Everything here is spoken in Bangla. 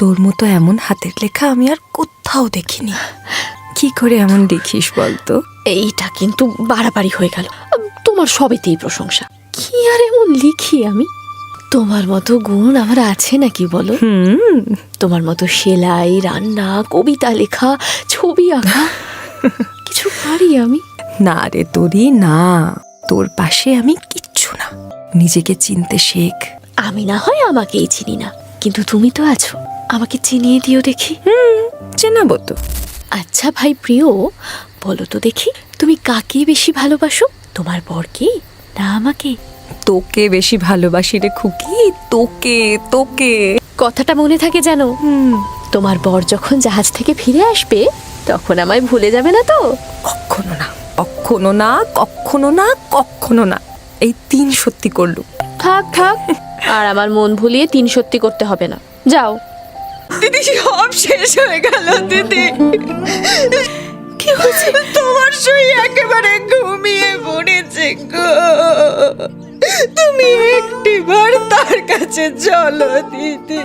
তোর মতো এমন হাতের লেখা আমি আর কোথাও দেখিনি। কি করে এমন লিখিস বলতো? এইটা কিন্তু বাড়াবাড়ি হয়ে গেল। তোমার সবেতেই প্রশংসা। কি আর এমন লিখি আমি? তোমার মতো গুণ আমার আছে নাকি বলো? তোমার মতো সেলাই, রান্না, কবিতা লেখা, ছবি আঁকা কিছু পারি আমি? না রে তোরই না, তোর পাশে আমি কিচ্ছু না। নিজেকে চিনতে শেখ। আমি না হয় আমাকেই চিনি না, কিন্তু তুমি তো আছো, আমাকে চিনিয়ে দিও দেখি। চেনাবো তো। আচ্ছা ভাই প্রিয়, বলো তো দেখি, তুমি কাকে বেশি ভালোবাসো, তোমার বরকে না আমাকে? তোকে বেশি ভালোবাসি রে খুকি, তোকে তোকে। কথাটা মনে থাকে যেন। তোমার বর যখন জাহাজ থেকে ফিরে আসবে তখন আমায় ভুলে যাবে না তো? কখনো না, কখনো না, কখনো না, কখনো না। এই 3 সত্যি করলু। থাক থাক, আর আমার মন ভুলিয়ে 3 সত্যি করতে হবে না, যাও। দিদি সব শেষ হয়ে গেল দিদি। কি হয়েছে? তোমার সই একেবারে ঘুমিয়ে পড়েছে গো। তুমি একটিবার তার কাছে চলো দিদি।